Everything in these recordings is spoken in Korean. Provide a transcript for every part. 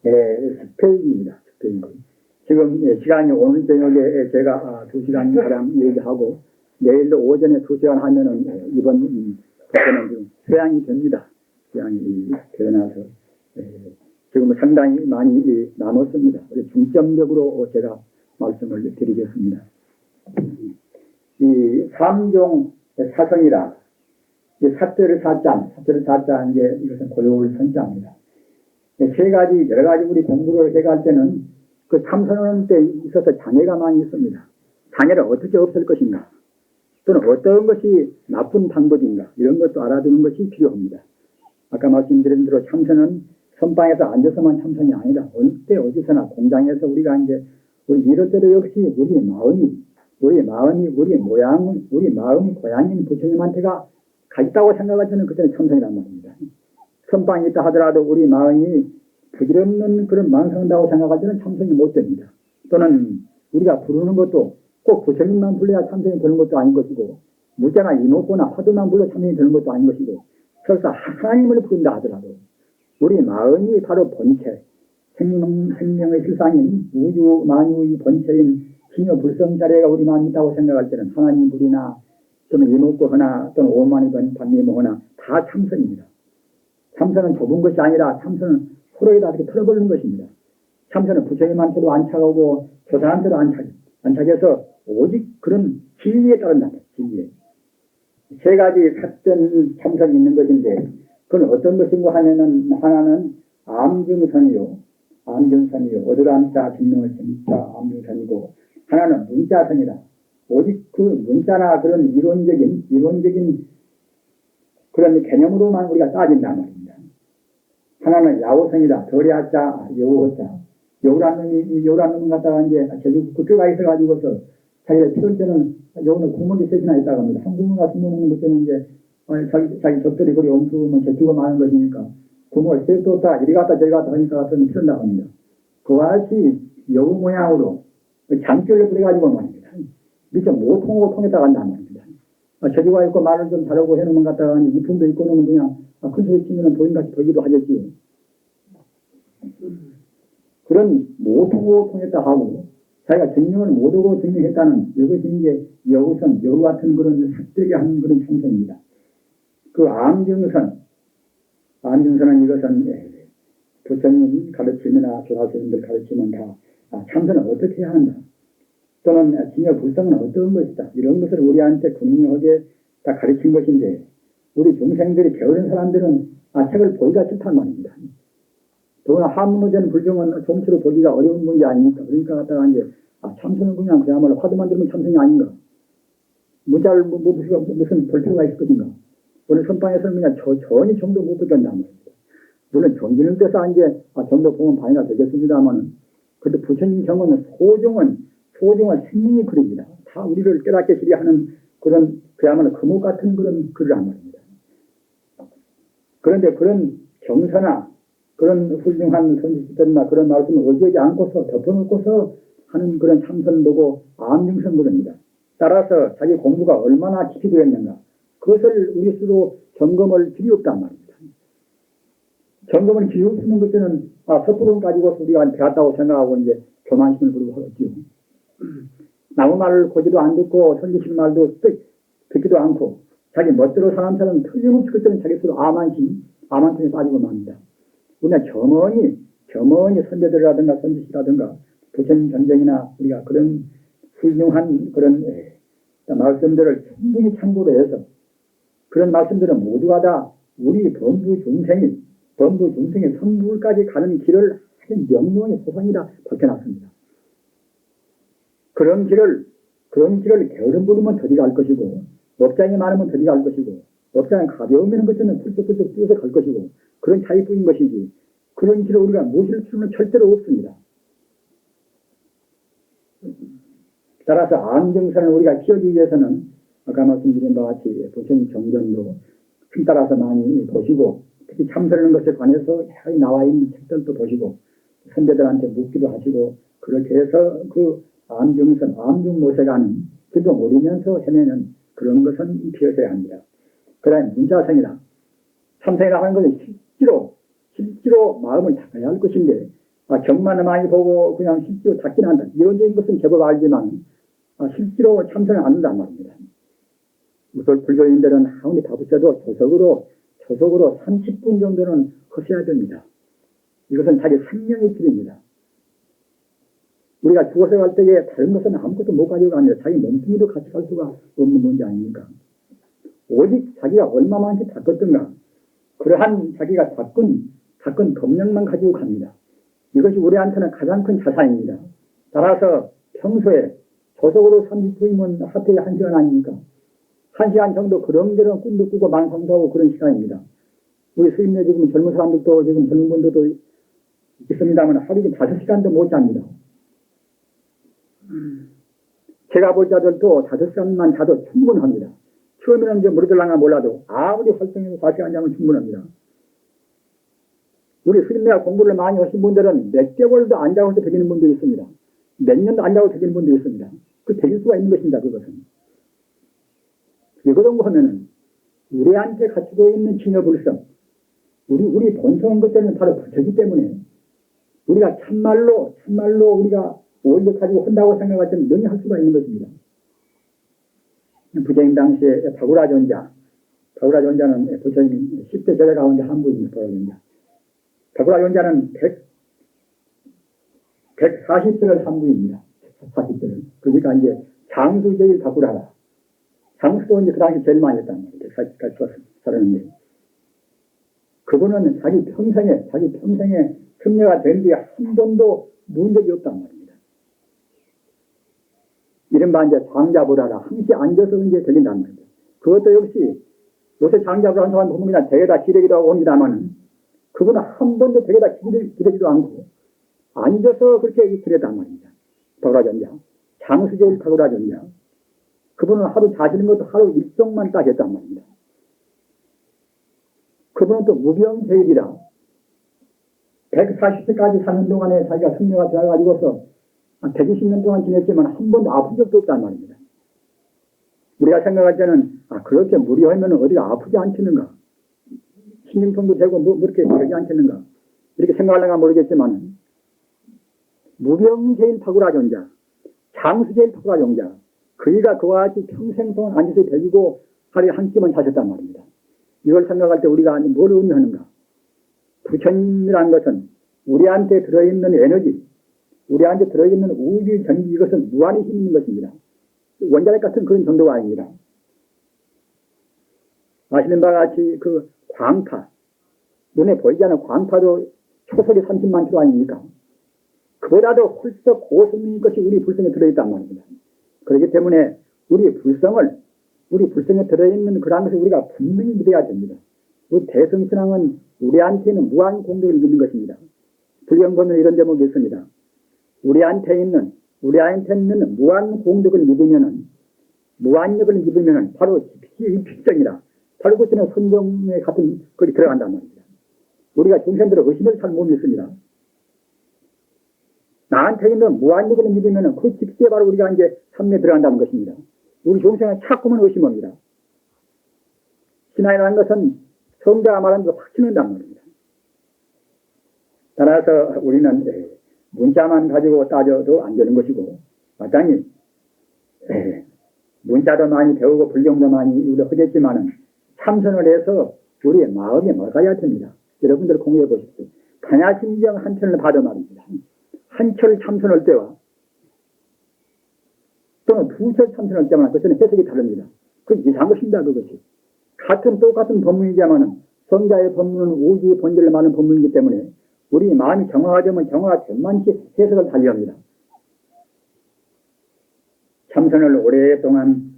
10페이지입니다. 10페이지. 지금 시간이 오늘 저녁에 제가 2시간 가량 얘기하고 내일 오전에 2시간 하면은 이번 독서는 좀 회양이 됩니다. 회양이 되어나서 지금 상당히 많이 남았습니다. 중점적으로 제가 말씀을 드리겠습니다. 이 삼종 사성이라 사태를 사자 이제 이것은 고려를 선자입니다. 세 가지 여러 가지 우리 공부를 해갈 때는 그 참선하는 데 있어서 장애가 많이 있습니다. 장애를 어떻게 없앨 것인가, 또는 어떤 것이 나쁜 방법인가, 이런 것도 알아두는 것이 필요합니다. 아까 말씀드린 대로 참선은 선방에서 앉아서만 참선이 아니라 어느 때 어디서나 공장에서 우리가 이제 우리 이럴 때도 역시 우리 마음이 우리 마음이 고향인 부처님한테가 가 있다고 생각할 때는 그때는 참선이란 말입니다. 선방에 있다 하더라도 우리 마음이 부질없는 그런 망상한다고 생각할 때는 참선이 못 됩니다. 또는 우리가 부르는 것도 꼭 부처님만 불러야 참선이 되는 것도 아닌 것이고, 무자나 이목구나 화두만 불러 참선이 되는 것도 아닌 것이고, 설사 하나님을 부른다 하더라도 우리 마음이 바로 본체, 생명의 실상인 우주 만유의 본체인 기묘 불성자리가 우리 마음이 있다고 생각할 때는 하나님 불이나 또는 이목구 하나 또는 오만이 반미모 하나 다 참선입니다. 참선은 좁은 것이 아니라 참선은 서로에다 이렇게 털어버리는 것입니다. 참선은 부처님한테도 안착하고 조사한테도 안착해서 오직 그런 진리에 따른다. 진리에. 세 가지 삿된 참선이 있는 것인데 그건 어떤 것인가 하면은 하나는 암증선이요. 어드람자 증명을 진짜 암증선이고, 하나는 문자선이다. 오직 그 문자나 그런 이론적인 그런 개념으로만 우리가 따진단 말입니다. 하나는 야오선이다. 덜야자 여우자. 여우라는 놈 갖다가 이제 제주 국교가 있어가지고서 자기가 필요할 때는 여우는 국물이 셋이나 있다고 합니다. 한 국물과 숨어놓는 것들은 이제 자기 적들이 그리 엄수면 제주가 많은 것이니까 국물 셋도 다 이리 갔다 저리 갔다 하니까 가서 필요한다고 합니다. 그와 같이 여우 모양으로 장결을 뿌려가지고 말입니다. 밑에 모통으로 통에다 간단 말입니다. 제주가 있고 말을 좀 다르고 해놓으면 갖다가 이품도 있고 놓으면 그냥 큰 소리 치면 보인같이 보기도 하겠지요. 그런 모두고 통했다 하고 자기가 증명을 모두고 증명했다는 이것이 이제 여우선, 여우 같은 그런 삭되게 하는 그런 참선입니다. 그 암증선은 이것은 부처님 가르침이나 조사스님들 가르침은 다 참선을 어떻게 해야 한다, 또는 진여 불성은 어떤 것이다, 이런 것을 우리한테 분명하게 다 가르친 것인데, 우리 중생들이 배우는 사람들은 책을 보기가 싫단 말입니다. 더구나 한문어전 불경은 종치로 보기가 어려운 문제 아닙니까? 그러니까 갖다가 이제 참선은 그냥 그야말로 화두만 들으면 참선이 아닌가? 문자를 무슨 볼 필요가 있을 것인가? 오늘 선방에서는 그냥 전히 정도 못 보겠단 말입니다. 물론 정기는 데서 이제 정도 보면 반이나 되겠습니다만은, 그래도 부처님 경은 소중한 생명이 글입니다. 다 우리를 깨닫게 하려 하는 그런 그야말로 금옥 같은 그런 글을 한 말입니다. 그런데 그런 경서나 그런 훌륭한 선지식들이나 그런 말씀을 의지하지 않고서 덮어놓고서 하는 그런 참선보고 암증선보입니다. 따라서 자기 공부가 얼마나 깊이 되었는가, 그것을 우리 스스로 점검을 길이 없단 말입니다. 점검을 길이 없으면 그때는 섣부름 가지고 우리가 배웠다고 생각하고 이제 교만심을 부르고 하지요. 남의 말을 고지도 안 듣고 선지식 말도 듣기도 않고 자기 멋대로 사는 사람은 틀림없이 그때는 자기 스스로 암한심에 빠지고 맙니다. 우리가 겸허히 선배들이라든가 선지식이라든가 부처님 전쟁이나 우리가 그런 훌륭한 그런 말씀들을 충분히 참고를 해서 그런 말씀들은 모두가 다 우리 범부 중생의 성불까지 가는 길을 아주 명료하게 소상이다 밝혀놨습니다. 그런 길을 게으름 부리면 더디 갈 것이고, 업장이 많으면 더디 갈 것이고, 업장이 가벼우면 그때는 훌쩍훌쩍 뛰어서 갈 것이고, 그런 차이뿐인 것이지, 그런 길을 우리가 모실 수는 절대로 없습니다. 따라서 암증선을 우리가 키우기 위해서는 아까 말씀드린 바와 같이 부처님 정전도 따라서 많이 보시고, 특히 참선하는 것에 관해서 여기 나와 있는 책들도 보시고, 선배들한테 묻기도 하시고, 그렇게 해서 그 암증선, 암증모세가는 길도 모르면서 헤매는 그런 것은 피하셔야 합니다. 그 다음에 문자성이다. 참선이라 하는 것은 실제로 마음을 닦아야 할 것인데, 경만을 많이 보고 그냥 실제로 찾기는 한다. 이론적인 것은 제법 알지만 실제로 참선을 안 한단 말입니다. 무술 불교인들은 아무리 바쁘셔도 조석으로 30분 정도는 하셔야 됩니다. 이것은 자기 생명의 길입니다. 우리가 죽어서 갈 때에 다른 것은 아무것도 못 가지고 가니라 자기 몸뚱이도 같이 갈 수가 없는 문제 아닙니까? 오직 자기가 얼마만큼 닦았던가 그러한 자기가 닦은 법령만 가지고 갑니다. 이것이 우리한테는 가장 큰 자산입니다. 따라서 평소에 조석으로 30분이면 하루에 1시간 아닙니까? 1시간 정도 그런저런 꿈도 꾸고 망상도 하고 그런 시간입니다. 우리 스님네 지금 젊은 사람들도 지금 젊은 분들도 있습니다만 하루에 5시간도 못 잡니다. 제가 볼 자들도 5시간만 자도 충분합니다. 처음에는 이제 모르들랑가 몰라도 아무리 활성해서 4시간 자면 충분합니다. 우리 스님네가 공부를 많이 하신 분들은 몇 개월도 안 자고 되기는 분도 있습니다. 몇 년도 안 자고 되기는 분도 있습니다. 그 되길 수가 있는 것입니다. 그것은. 그런 거 하면은 우리한테 갖추고 있는 진여불성, 우리 본성인 것들은 바로 부처기 때문에 우리가 참말로 우리가 오히려 가지고 한다고 생각할 때는 능히 할 수가 있는 것입니다. 부처님 당시에 바구라존자는 부처님 10대 제자 가운데 한 분입니다. 바구라존자는 140대를 한 분입니다. 140대를. 그러니까 이제 장수제일 바구라라. 장수도 이제 그 당시 제일 많이 했단 말이에요. 140까지 살았는데. 그분은 자기 평생에 승려가 된 뒤에 한 번도 문제가 없단 말입니다. 이른바 이제 장자부라라. 항시 앉아서 이제 들린단 말이에요. 그것도 역시 요새 장자부라 한 사람 보면 그냥 대에다 기대기도 하고 옵니다만은 그분은 한 번도 대에다 기대지도 않고 앉아서 그렇게 들렸단 말입니다. 바구라존자. 장수제일 바구라존자. 그분은 하루 자시는 것도 하루 일종만 딱 했단 말입니다. 그분은 또 무병제일이라 140세까지 사는 동안에 자기가 승려가 되어가지고서 120년 동안 지냈지만 한 번도 아픈 적도 없단 말입니다. 우리가 생각할 때는 그렇게 무리하면 어디가 아프지 않겠는가? 신경통도 되고 그렇게 되지 않겠는가? 이렇게 생각하려나 모르겠지만 무병제일 바구라존자, 장수제일 바구라존자 그이가 그와 같이 평생 동안 앉아서 배기고 하루에 한 끼만 자셨단 말입니다. 이걸 생각할 때 우리가 뭘 의미하는가? 부처님이라는 것은 우리한테 들어있는 에너지, 우리한테 들어있는 우주의 전기 이것은 무한히 힘 있는 것입니다. 원자력 같은 그런 정도가 아닙니다. 아시는 바와 같이 그 광파, 눈에 보이지 않는 광파도 초속이 30만 킬로 아닙니까? 그보다도 훨씬 더 고성능인 것이 우리 불성에 들어있단 말입니다. 그렇기 때문에 우리 불성에 들어있는 그런 것을 우리가 분명히 믿어야 됩니다. 우리 대승신앙은 우리한테는 무한 공덕을 믿는 것입니다. 불경 보면 이런 대목이 있습니다. 우리한테 있는 무한 공덕을 믿으면은, 무한력을 믿으면은 바로 이 필정이라. 바로 그때는 선정에 같은 거기 들어간단 말입니다. 우리가 중생들은 의심을 잘 못 믿습니다. 나한테 있는 무한력을 믿으면은 그 직시에 바로 우리가 이제 삶에 들어간다는 것입니다. 우리 중생은 자꾸만 의심합니다. 신앙이라는 것은 성자가 말하는 거 확신한단 말입니다. 따라서 우리는 문자만 가지고 따져도 안 되는 것이고, 마땅히 문자도 많이 배우고 불경도 많이 하겠지만은 참선을 해서 우리의 마음이 맑아야 됩니다. 여러분들 공유해 보십시오. 가냐심경 한 편을 봐도 말입니다. 한 철 참선할 때와 또는 두 철 참선할 때만 그것은 해석이 다릅니다. 그 이상한 것입니다. 그것이. 똑같은 법문이지만은 성자의 법문은 우주의 본질을 말하는 법문이기 때문에 우리 마음이 정화가 되면 정화가 된만치 해석을 달리합니다. 참선을 오랫동안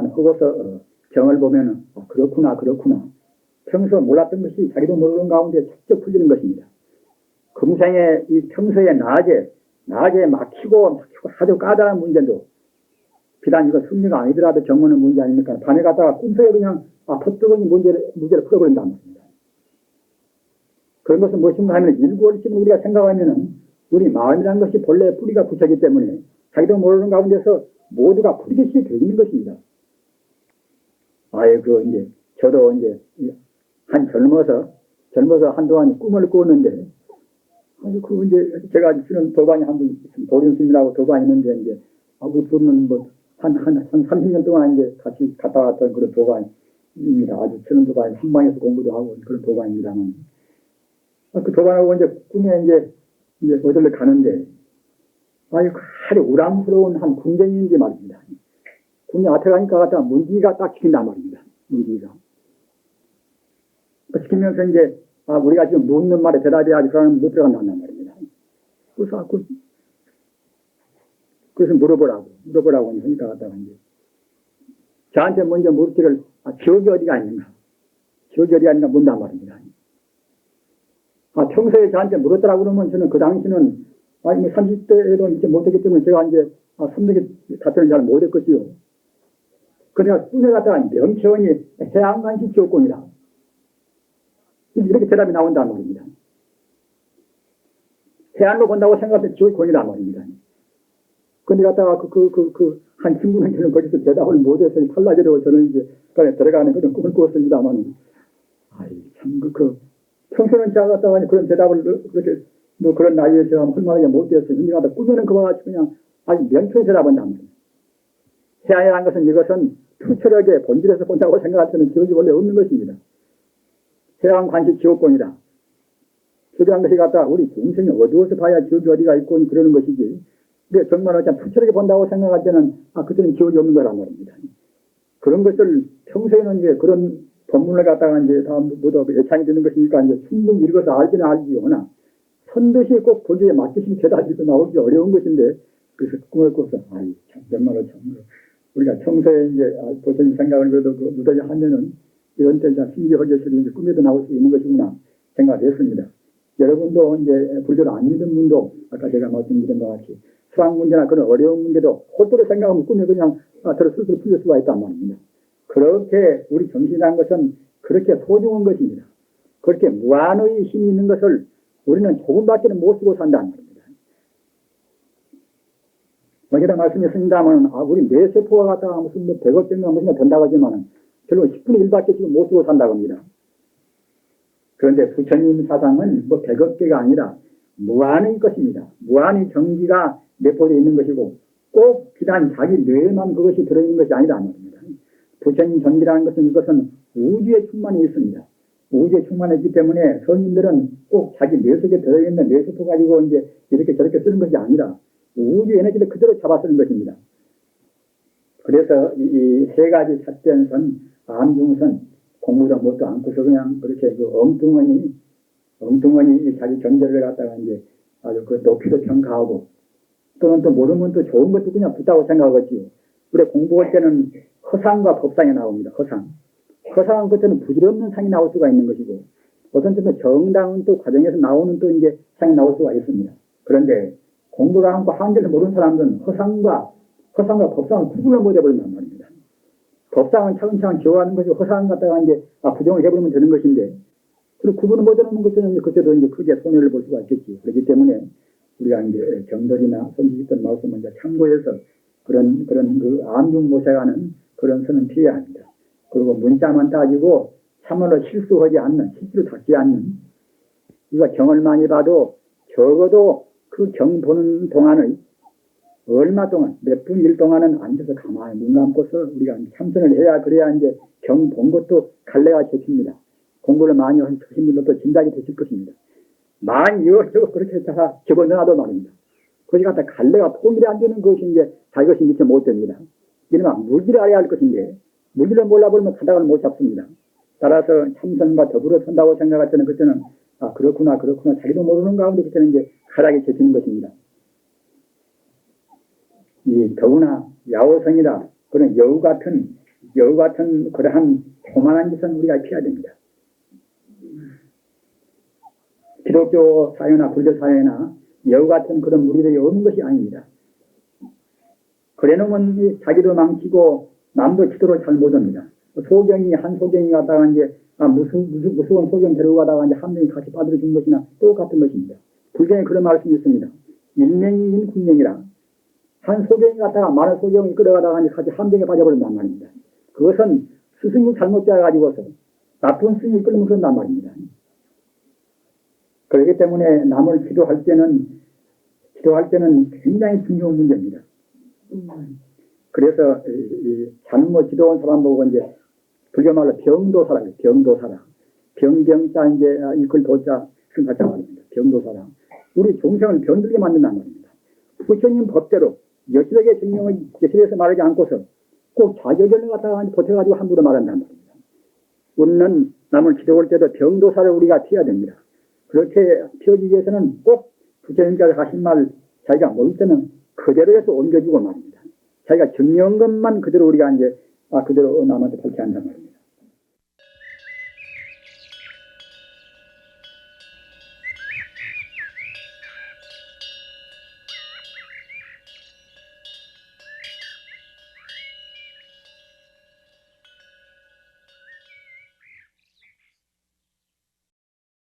하고서 경을 보면은 그렇구나. 평소 몰랐던 것이 자기도 모르는 가운데 직접 풀리는 것입니다. 금생에 이 평소에 낮에 막히고 아주 까다로운 문제도 비단 이거 승리가 아니더라도 경문은 문제 아닙니까? 밤에 갔다가 꿈속에 그냥 퍼뜨거니 문제를 풀어버린단 말입니다. 그런 것은 무엇인가 하면 일구월씩 우리가 생각하면은 우리 마음이라는 것이 본래 뿌리가 부처기 때문에 자기도 모르는 가운데서 모두가 풀이듯이 되어 있는 것입니다. 저도 젊어서 한동안 꿈을 꾸었는데 아니, 그, 이제, 제가 쓰는 도반이 한 분 있습니다. 도륜스님이라고 도반이 있는데, 이제, 그 분은 뭐, 한 30년 동안 이제 같이 갔다 왔던 그런 도반입니다. 아주 쓰는 도반이 한 방에서 공부도 하고 그런 도반입니다만. 그 도반하고 이제 꿈에 이제 어디를 가는데, 아니, 아주 우람스러운 한 궁전인지 말입니다. 궁전 앞에 가니까 갖다 문지기가 딱 지킨단 말입니다. 문지기가. 지키면서 이제, 우리가 지금 묻는 말에 대답해야지 그러면 못 들어간단 말입니다. 그래서 물어보라고 하니까 갖다가 이제, 저한테 먼저 물기를, 지옥이 어디가 있는가? 지옥이 어디가 있는가 묻단 말입니다. 평소에 저한테 물었더라고 그러면 저는 그 당시는, 30대에도 이제 못했기 때문에 제가 이제, 선택에 답변을 잘 못했겠지요. 그러니까 꿈에 갔다가 명쾌원이 해양간시 지옥공이라. 이렇게 대답이 나온단 말입니다. 해안로 본다고 생각하면 지옥공이란 말입니다. 근데 갔다가 한 친구는 저는 거기서 대답을 못해서 탈락이라고 저는 이제 들어가는 그런 꿈을 꾸었습니다만, 평소에는 제가 갔다가 그런 대답을 그렇게, 그런 나이에 제가 얼마나 못해서 현재 가다 꿈에는 그와 같이 그냥 아주 명쾌히 대답한단 말이에요. 해안이라는 것은 이것은 투철하게 본질에서 본다고 생각할 때는 지옥이 원래 없는 것입니다. 해양 관시 지옥공이다. 지옥이라는 것이 갖다 우리 중생이 어두워서 봐야 지옥이 어디가 있고 그러는 것이지. 근데 정말 어쩌면 투철하게 본다고 생각할 때는 그때는 지옥이 없는 거란 말입니다. 그런 것을 평소에는 이제 그런 본문을 갖다가 이제 다 모두 예찬이 되는 것이니까 이제 충분히 읽어서 알기는 알지요나 선듯이 꼭 거기에 맞추신 대답이 나오기 어려운 것인데 그래서 꿈을 꿔서 정말로 우리가 평소에 이제 보통 생각을 그래도 무더기 하면은 이런 때 신기하게 이제 꿈에도 나올 수 있는 것이구나 생각했습니다. 여러분도 이제 불교를 안 믿는 분도 아까 제가 말씀드린 바와 같이 수학 문제나 그런 어려운 문제도 홀대로 생각하면 꿈에 그냥 스스로 풀릴 수가 있단 말입니다. 그렇게 우리 정신이라는 것은 그렇게 소중한 것입니다. 그렇게 무한의 힘이 있는 것을 우리는 조금밖에 못 쓰고 산다는 말입니다. 여기다 말씀했습니다만 우리 뇌세포가 갖다가 무슨 100억 개인가 무슨 된다고 하지만 결국 10분의 1밖에 지금 못 쓰고 산다고 합니다. 그런데 부처님 사상은 100억 개가 아니라 무한의 것입니다. 무한의 정기가 내포되어 있는 것이고 꼭 비단 자기 뇌에만 그것이 들어있는 것이 아니라 말입니다. 부처님 정기라는 것은 이것은 우주에 충만해 있습니다. 우주에 충만했기 때문에 성인들은 꼭 자기 뇌 속에 들어있는 뇌세포 가지고 이제 이렇게 저렇게 쓰는 것이 아니라 우주 에너지를 그대로 잡아 쓰는 것입니다. 그래서 이 세 가지 삿변선, 암중선, 공부도 못도 않고서 그냥 그렇게 엉뚱하니 자기 경제를 갖다가 이제 아주 높이도 평가하고 또는 또 모르면 또 좋은 것도 그냥 붙다고 생각하겠지요. 우리 공부할 때는 허상과 법상이 나옵니다. 허상은 그때는 부질없는 상이 나올 수가 있는 것이고 어떤 때는 정당은 또 과정에서 나오는 또 이제 상이 나올 수가 있습니다. 그런데 공부를 하고 한자를 모르는 사람들은 허상과 법상을 구분을 못 해버린단 말입니다. 법상은 차근차근 기호하는 것이고 허상을 갖다가 이제 부정을 해버리면 되는 것인데 그리고 구분을 못 해놓는 것들은 그때도 이제 크게 손해를 볼 수가 있겠지. 그렇기 때문에 우리가 이제 경들이나 선지했던 말씀을 이제 참고해서 그런 그 암중모색하는 그런 선은 피해야 합니다. 그리고 문자만 따지고 참말로 실수를 닦지 않는 우리가 경을 많이 봐도 적어도 그 경 보는 동안의 얼마 동안 몇 분 일 동안은 앉아서 가만히 눈 감고서 우리가 참선을 해야 그래야 이제 경 본 것도 갈래가 제칩니다. 공부를 많이 하신 분들도 진작이 되실 것입니다. 많이 이어서 그렇게 다 집어넣어도 말입니다. 그것이 갖다 갈래가 통일이 안 되는 것이 이제 자기것이 미처 못 됩니다. 이러면 무기를 알아야 할 것인데 무기를 몰라버리면 가닥을 못 잡습니다. 따라서 참선과 더불어 선다고 생각할 때는 그때는 그렇구나 자기도 모르는 가운데 그때는 이제 가닥이 잡히는 것입니다. 이 더구나 야오성이라 그런 여우 같은 그러한 교만한 짓은 우리가 피해야 됩니다. 기독교 사회나 불교 사회나 여우 같은 그런 무리들이 없는 것이 아닙니다. 그래놓으면 자기도 망치고 남도 기도를 잘 못합니다. 한 소경이 갔다가 이제 무서운 소경 데리고 가다가 이제 한 명이 같이 빠들어 준 것이나 똑같은 것입니다. 불경에 그런 말씀이 있습니다. 일명이인 군명이라 한 소경이 갔다가 많은 소경이 끌어가다가 이제 같이 함정에 빠져버린단 말입니다. 그것은 스승이 잘못 짜가지고서 나쁜 스승이 끌면 그런단 말입니다. 그렇기 때문에 남을 기도할 때는 굉장히 중요한 문제입니다. 그래서 잘못 기도한 사람 보고 이제 불교말로 병도사라, 병도사라. 병경자 이제 이끌 도자 그런 같은 말입니다. 병도사라. 우리 종생을 병들게 만든다는 말입니다. 부처님 법대로 여실하게 증명을 여실해서 말하지 않고서 꼭 자격을 갖다가 보태가지고 함부로 말한다는 말입니다. 우리는 남을 기도할 때도 병도사를 우리가 피해야 됩니다. 그렇게 피하기 위해서는 꼭 부처님께서 하신 말 자기가 모를 때는 그대로 해서 옮겨주고 말입니다. 자기가 증명한 것만 그대로 우리가 이제 그대로 남한테 밝혀야 한단 말입니다.